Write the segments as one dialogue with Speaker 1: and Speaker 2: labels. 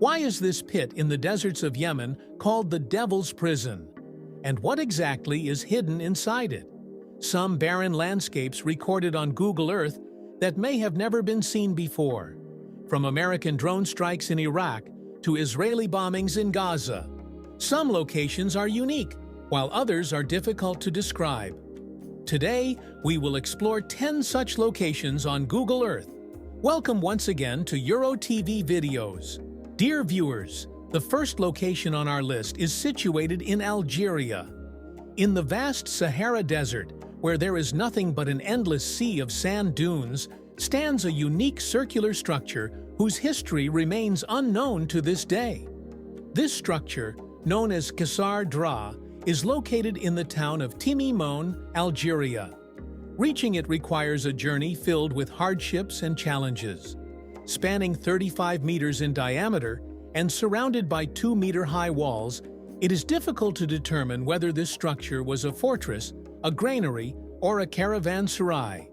Speaker 1: Why is this pit in the deserts of Yemen called the Devil's Prison? And what exactly is hidden inside it? Some barren landscapes recorded on Google Earth that may have never been seen before. From American drone strikes in Iraq to Israeli bombings in Gaza. Some locations are unique, while others are difficult to describe. Today, we will explore 10 such locations on Google Earth. Welcome once again to EuroTV Videos. Dear viewers, the first location on our list is situated in Algeria. In the vast Sahara Desert, where there is nothing but an endless sea of sand dunes, stands a unique circular structure whose history remains unknown to this day. This structure, known as Qasr Dra, is located in the town of Timimon, Algeria. Reaching it requires a journey filled with hardships and challenges. Spanning 35 meters in diameter and surrounded by 2-meter-high walls, it is difficult to determine whether this structure was a fortress, a granary, or a caravanserai.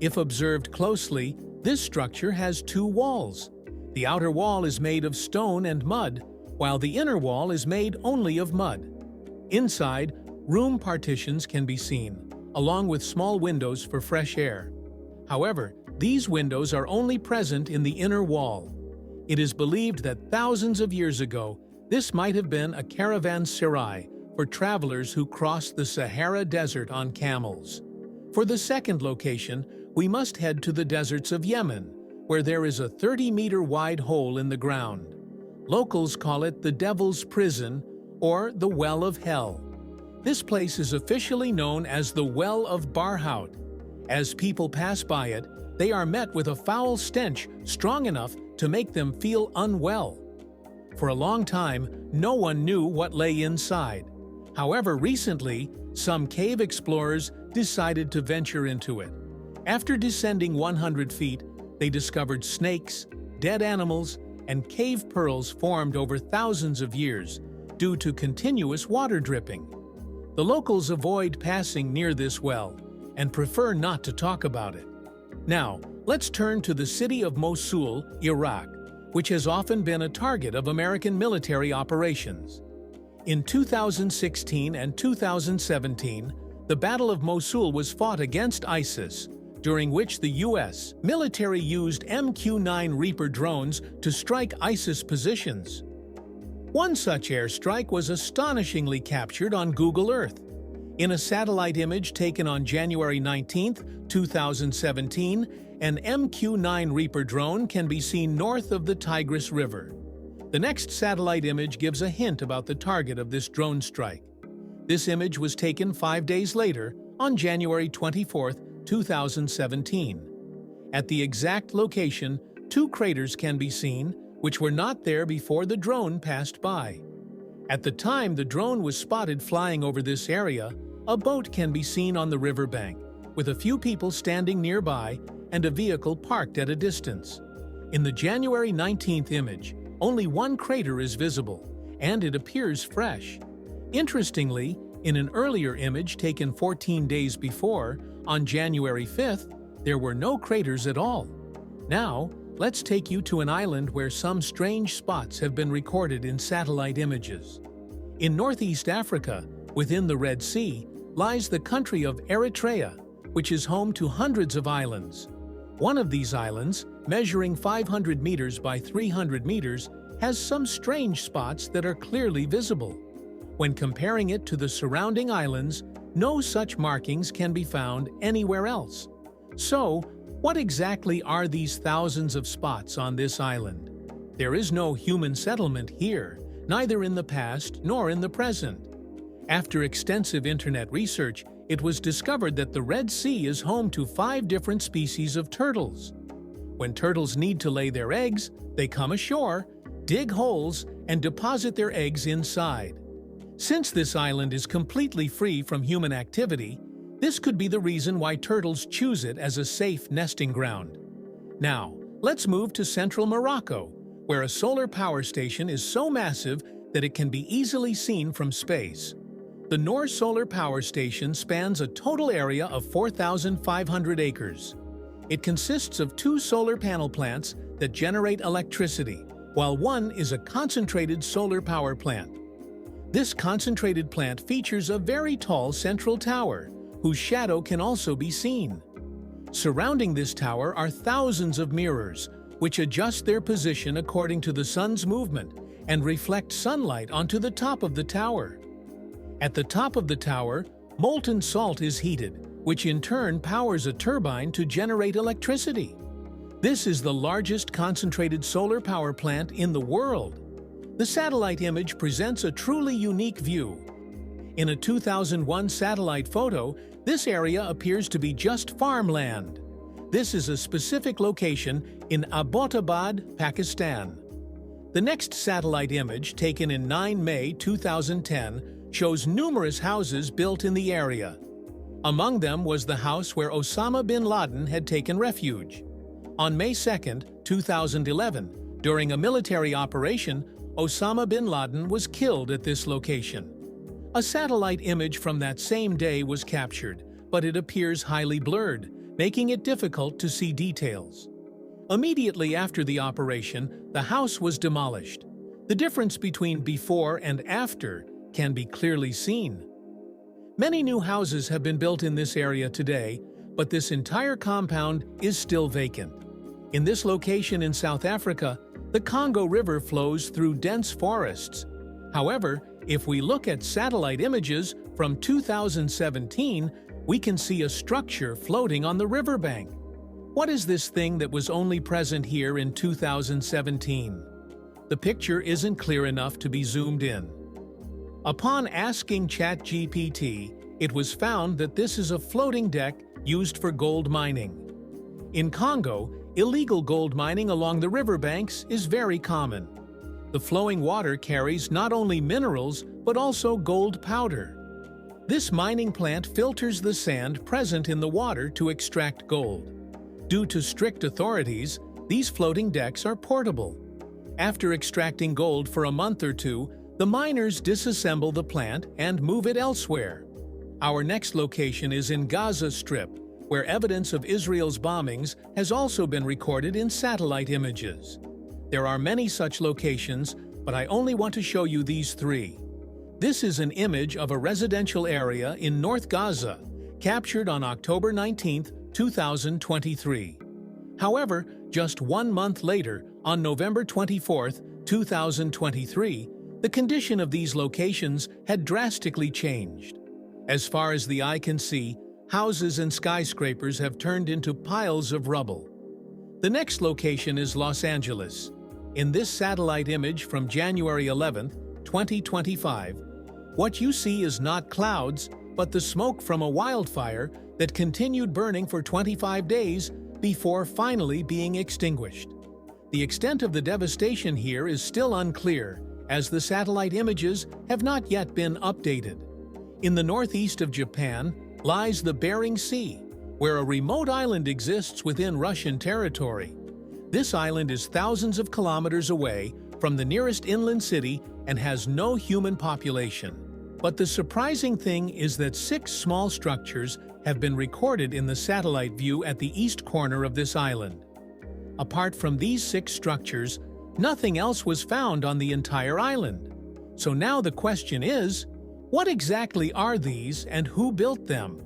Speaker 1: If observed closely, this structure has 2 walls. The outer wall is made of stone and mud, while the inner wall is made only of mud. Inside, room partitions can be seen, along with small windows for fresh air. However, these windows are only present in the inner wall. It is believed that thousands of years ago, this might have been a caravanserai for travelers who crossed the Sahara Desert on camels. For the second location, we must head to the deserts of Yemen, where there is a 30-meter wide hole in the ground. Locals call it the Devil's Prison or the Well of Hell. This place is officially known as the Well of Barhout. As people pass by it, they are met with a foul stench strong enough to make them feel unwell. For a long time, no one knew what lay inside. However, recently, some cave explorers decided to venture into it. After descending 100 feet, they discovered snakes, dead animals, and cave pearls formed over thousands of years due to continuous water dripping. The locals avoid passing near this well and prefer not to talk about it. Now, let's turn to the city of Mosul, Iraq, which has often been a target of American military operations. In 2016 and 2017, the Battle of Mosul was fought against ISIS, during which the U.S. military used MQ-9 Reaper drones to strike ISIS positions. One such airstrike was astonishingly captured on Google Earth. In a satellite image taken on January 19, 2017, an MQ-9 Reaper drone can be seen north of the Tigris River. The next satellite image gives a hint about the target of this drone strike. This image was taken 5 days later, on January 24, 2017. At the exact location, 2 craters can be seen, which were not there before the drone passed by. At the time the drone was spotted flying over this area, a boat can be seen on the riverbank, with a few people standing nearby and a vehicle parked at a distance. In the January 19th image, only 1 crater is visible, and it appears fresh. Interestingly, in an earlier image taken 14 days before, on January 5th, there were no craters at all. Now, let's take you to an island where some strange spots have been recorded in satellite images. In Northeast Africa, within the Red Sea, lies the country of Eritrea, which is home to hundreds of islands. One of these islands, measuring 500 meters by 300 meters, has some strange spots that are clearly visible. When comparing it to the surrounding islands, no such markings can be found anywhere else. So, what exactly are these thousands of spots on this island? There is no human settlement here, neither in the past nor in the present. After extensive internet research, it was discovered that the Red Sea is home to 5 different species of turtles. When turtles need to lay their eggs, they come ashore, dig holes, and deposit their eggs inside. Since this island is completely free from human activity, this could be the reason why turtles choose it as a safe nesting ground. Now, let's move to central Morocco, where a solar power station is so massive that it can be easily seen from space. The Noor Solar Power Station spans a total area of 4,500 acres. It consists of 2 solar panel plants that generate electricity, while one is a concentrated solar power plant. This concentrated plant features a very tall central tower, whose shadow can also be seen. Surrounding this tower are thousands of mirrors, which adjust their position according to the sun's movement and reflect sunlight onto the top of the tower. At the top of the tower, molten salt is heated, which in turn powers a turbine to generate electricity. This is the largest concentrated solar power plant in the world. The satellite image presents a truly unique view. In a 2001 satellite photo, this area appears to be just farmland. This is a specific location in Abbottabad, Pakistan. The next satellite image, taken in 9 May 2010, shows numerous houses built in the area. Among them was the house where Osama bin Laden had taken refuge. On May 2, 2011, during a military operation, Osama bin Laden was killed at this location. A satellite image from that same day was captured, but it appears highly blurred, making it difficult to see details. Immediately after the operation, the house was demolished. The difference between before and after can be clearly seen. Many new houses have been built in this area today, but this entire compound is still vacant. In this location in South Africa, the Congo River flows through dense forests. However, if we look at satellite images from 2017, we can see a structure floating on the riverbank. What is this thing that was only present here in 2017? The picture isn't clear enough to be zoomed in. Upon asking ChatGPT, it was found that this is a floating deck used for gold mining. In Congo, illegal gold mining along the riverbanks is very common. The flowing water carries not only minerals, but also gold powder. This mining plant filters the sand present in the water to extract gold. Due to strict authorities, these floating decks are portable. After extracting gold for a month or two, the miners disassemble the plant and move it elsewhere. Our next location is in Gaza Strip, where evidence of Israel's bombings has also been recorded in satellite images. There are many such locations, but I only want to show you these 3. This is an image of a residential area in North Gaza, captured on October 19, 2023. However, just 1 month later, on November 24, 2023, the condition of these locations had drastically changed. As far as the eye can see, houses and skyscrapers have turned into piles of rubble. The next location is Los Angeles. In this satellite image from January 11, 2025, what you see is not clouds, but the smoke from a wildfire that continued burning for 25 days before finally being extinguished. The extent of the devastation here is still unclear, as the satellite images have not yet been updated. In the northeast of Japan lies the Bering Sea, where a remote island exists within Russian territory. This island is thousands of kilometers away from the nearest inland city and has no human population. But the surprising thing is that 6 small structures have been recorded in the satellite view at the east corner of this island. Apart from these 6 structures, nothing else was found on the entire island. So now the question is, what exactly are these and who built them?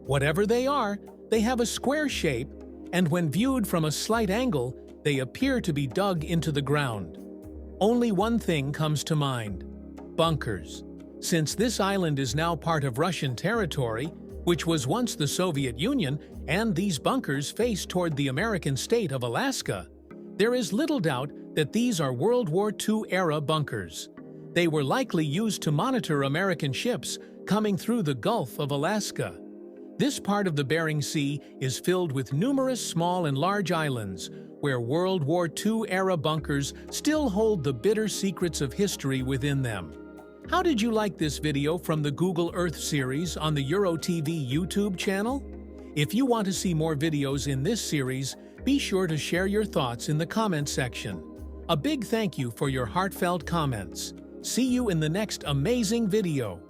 Speaker 1: Whatever they are, they have a square shape, and when viewed from a slight angle, they appear to be dug into the ground. Only one thing comes to mind: bunkers. Since this island is now part of Russian territory, which was once the Soviet Union, and these bunkers face toward the American state of Alaska, there is little doubt that these are World War II-era bunkers. They were likely used to monitor American ships coming through the Gulf of Alaska. This part of the Bering Sea is filled with numerous small and large islands, where World War II-era bunkers still hold the bitter secrets of history within them. How did you like this video from the Google Earth series on the EuroTV YouTube channel? If you want to see more videos in this series, be sure to share your thoughts in the comment section. A big thank you for your heartfelt comments. See you in the next amazing video.